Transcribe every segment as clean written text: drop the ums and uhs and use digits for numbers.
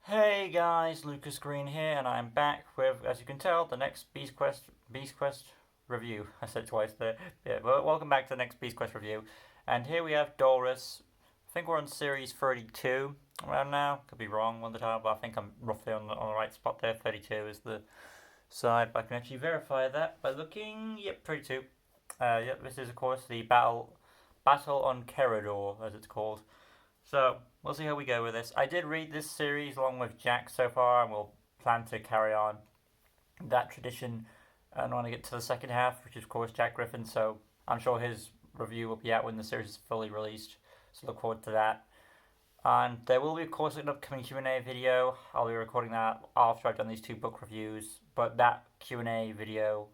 Hey guys, Lucas Green here, and I'm back with, as you can tell, the next Beast Quest review. I said it twice there. Yeah, well, welcome back to the next Beast Quest review. And here we have Dolrus. I think we're on series 32 around now. Could be wrong on the time, but I think I'm roughly on the right spot there. 32 is the side, but I can actually verify that by looking. Yep, 32. Yep, this is of course the battle on Kerador, as it's called. So we'll see how we go with this. I did read this series along with Jack so far, and we'll plan to carry on that tradition. And when I get to the second half, which is of course Jack Griffin, so I'm sure his review will be out when the series is fully released. So look forward to that. And there will be of course an upcoming Q&A video. I'll be recording that after I've done these two book reviews. But that Q&A video,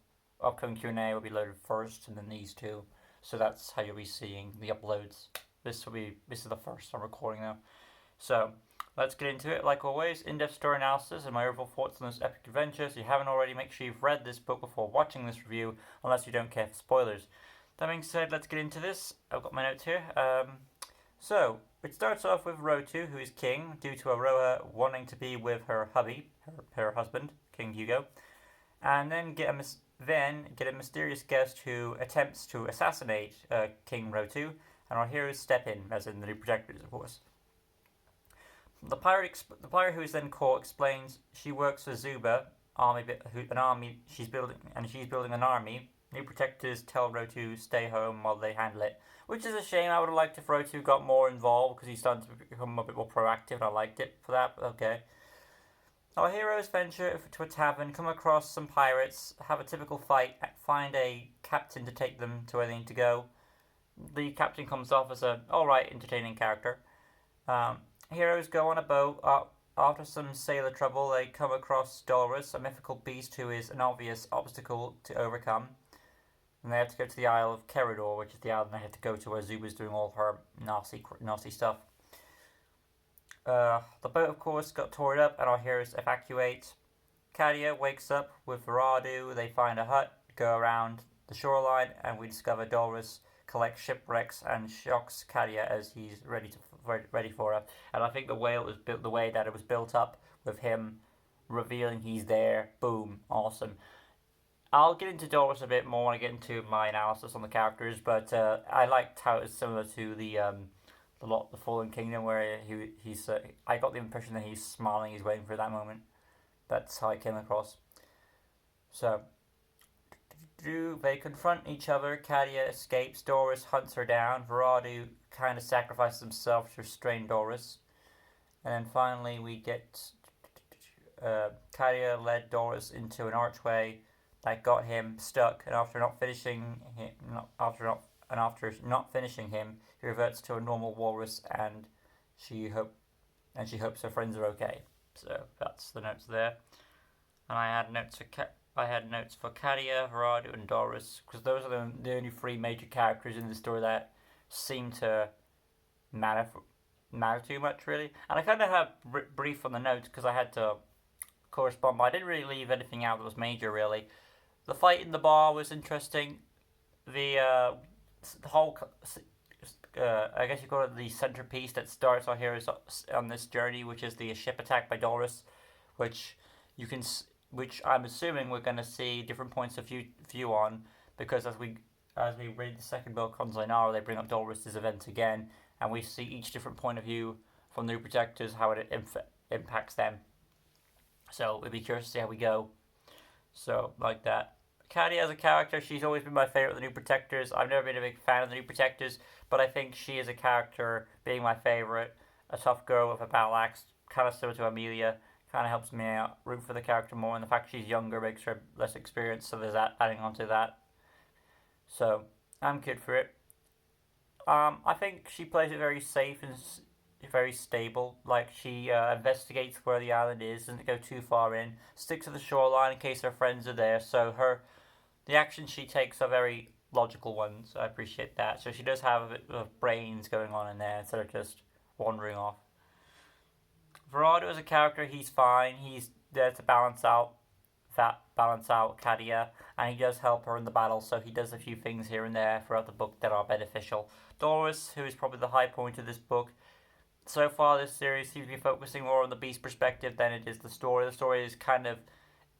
upcoming Q&A, will be loaded first, and then these two. So that's how you'll be seeing the uploads. This is the first I'm recording now. So let's get into it. Like always, in-depth story analysis and my overall thoughts on this epic adventure. So if you haven't already, make sure you've read this book before watching this review, unless you don't care for spoilers. That being said, let's get into this. I've got my notes here. So it starts off with Rotu, who is king, due to Aroa wanting to be with her hubby, her husband, King Hugo, and then get a mysterious guest who attempts to assassinate King Rotu, and our heroes step in, as in the new projectors, of course. The pirate who is then caught explains she works for Zuba she's building an army. New protectors tell Rotu stay home while they handle it, which is a shame. I would have liked if Rotu got more involved because he's starting to become a bit more proactive, and I liked it for that. But okay. Our heroes venture to a tavern, come across some pirates, have a typical fight, find a captain to take them to where they need to go. The captain comes off as an alright, entertaining character. Heroes go on a boat. After some sailor trouble, they come across Dolrus, a mythical beast who is an obvious obstacle to overcome. And they have to go to the Isle of Kerador, which is the island they have to go to where Zuba's doing all her nasty stuff. The boat, of course, got torn up, and our heroes evacuate. Kadia wakes up with Viradu. They find a hut, go around the shoreline, and we discover Dolrus collects shipwrecks and shocks Kadia as he's ready for her. And I think the way it was built, the way that it was built up with him revealing he's there, boom, awesome. I'll get into Dolrus a bit more when I get into my analysis on the characters, but I liked how it's similar to the Fallen Kingdom, where he's. I got the impression that he's smiling, he's waiting for that moment. That's how it came across. So they confront each other. Kadia escapes. Dolrus hunts her down. Viradu kind of sacrifices himself to restrain Dolrus. And then finally we get Kadia led Dolrus into an archway that got him stuck. And after not finishing him, he reverts to a normal walrus, and she hopes her friends are okay. So that's the notes there. And I had notes for Kadia, Viradu, and Dolrus, because those are the only three major characters in the story that seem to matter too much, really. And I kind of have brief on the notes because I had to correspond, but I didn't really leave anything out that was major, really. The fight in the bar was interesting. The whole, I guess you call it the centerpiece that starts our heroes on this journey, which is the ship attack by Dolrus, which I'm assuming we're going to see different points of view on, because as we read the second book on Zainara, they bring up Dolrus' event again, and we see each different point of view from the New Protectors, how it impacts them. So it'd be curious to see how we go. So like that. Kadia as a character, she's always been my favourite of the New Protectors. I've never been a big fan of the New Protectors, but I think she is a character being my favourite. A tough girl with a battle axe, kind of similar to Amelia. Kind of helps me out, root for the character more, and the fact she's younger makes her less experienced, so there's that adding on to that. So I'm good for it. I think she plays it very safe and very stable. Like, she investigates where the island is, doesn't go too far in, sticks to the shoreline in case her friends are there. So the actions she takes are very logical ones. I appreciate that. So she does have a bit of brains going on in there instead of just wandering off. Viradu as a character, he's fine. He's there to balance out Kadia, and he does help her in the battle, so he does a few things here and there throughout the book that are beneficial. Dolrus, who is probably the high point of this book, so far this series seems to be focusing more on the Beast perspective than it is the story. The story is kind of,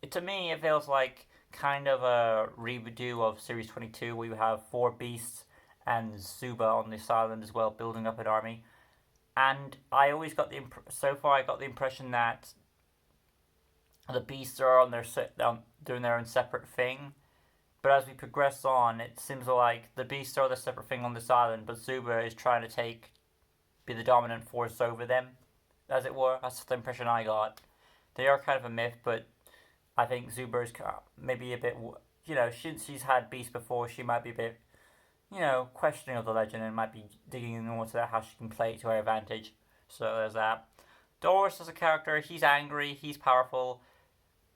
to me, it feels like kind of a redo of Series 22. We have 4 Beasts and Zuba on this island as well, building up an army. And I always got so far I got the impression that the Beasts are on doing their own separate thing. But as we progress on, it seems like the Beasts are the separate thing on this island, but Zuba is trying to be the dominant force over them, as it were. That's the impression I got. They are kind of a myth, but I think Zuba is maybe a bit, since she's had Beasts before, she might be a bit, questioning of the legend and might be digging in more to how she can play it to her advantage. So there's that. Dolrus as a character, he's angry, he's powerful.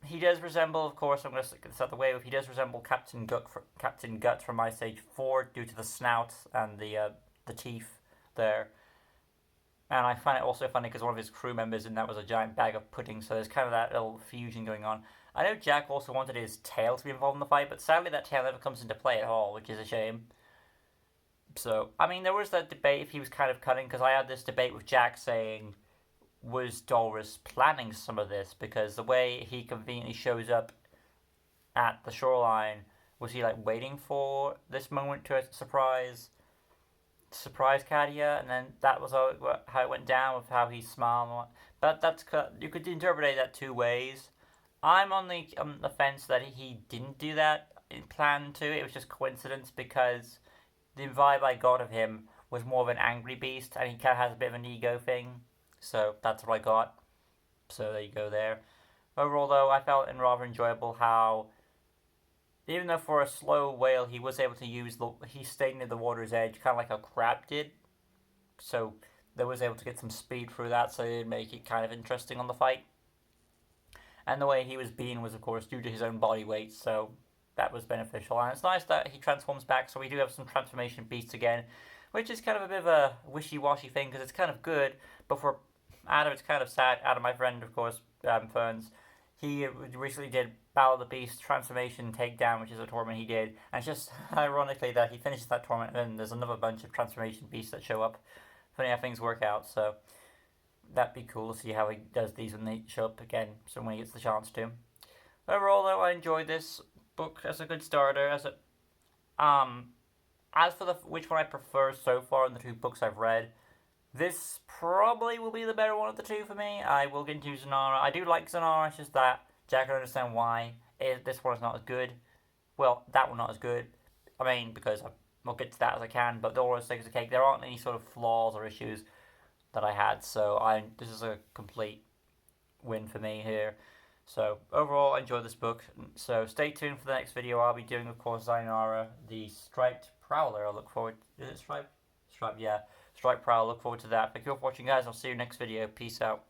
He does resemble, of course, I'm going to get this out of the way, but he does resemble Captain Guts from Ice Age 4 due to the snout and the teeth there. And I find it also funny because one of his crew members in that was a giant bag of pudding, so there's kind of that little fusion going on. I know Jack also wanted his tail to be involved in the fight, but sadly that tail never comes into play at all, which is a shame. So, I mean, there was that debate if he was kind of cunning, because I had this debate with Jack saying, was Dolrus planning some of this? Because the way he conveniently shows up at the shoreline, was he like waiting for this moment to surprise Katia, and then that was how it went down with how he smiled. But you could interpret that 2 ways. I'm on the fence that he didn't do that in plan to. It was just coincidence because the vibe I got of him was more of an angry beast, and he kind of has a bit of an ego thing. So that's what I got. So there you go there. Overall, though, I felt it rather enjoyable how, even though for a slow whale he was able to he stayed near the water's edge, kind of like a crab did. So they was able to get some speed through that, so it make it kind of interesting on the fight. And the way he was being was, of course, due to his own body weight, so that was beneficial. And it's nice that he transforms back, so we do have some transformation beasts again, which is kind of a bit of a wishy-washy thing, because it's kind of good, but for Adam, it's kind of sad. Adam, my friend, of course, Ferns, he recently did Battle of the Beast Transformation Takedown, which is a tournament he did, and it's just ironically that he finishes that tournament, and then there's another bunch of transformation beasts that show up. Funny how things work out, so that'd be cool to see how he does these when they show up again, so when he gets the chance to. Overall, though, I enjoyed this book as a good starter. As for which one I prefer so far in the 2 books I've read, this probably will be the better one of the 2 for me. I will get into Zanara. I do like Zanara, it's just that Jack can understand why this one is not as good. Well, that one not as good. I mean, because I'll get to that as I can, but Dolrus takes the cake. There aren't any sort of flaws or issues that I had, so this is a complete win for me here. So overall, I enjoyed this book. So stay tuned for the next video. I'll be doing, of course, Zainara, the Striped Prowler. I look forward. Is it Striped? Striped, yeah. Striped Prowler. Look forward to that. Thank you all for watching, guys. I'll see you next video. Peace out.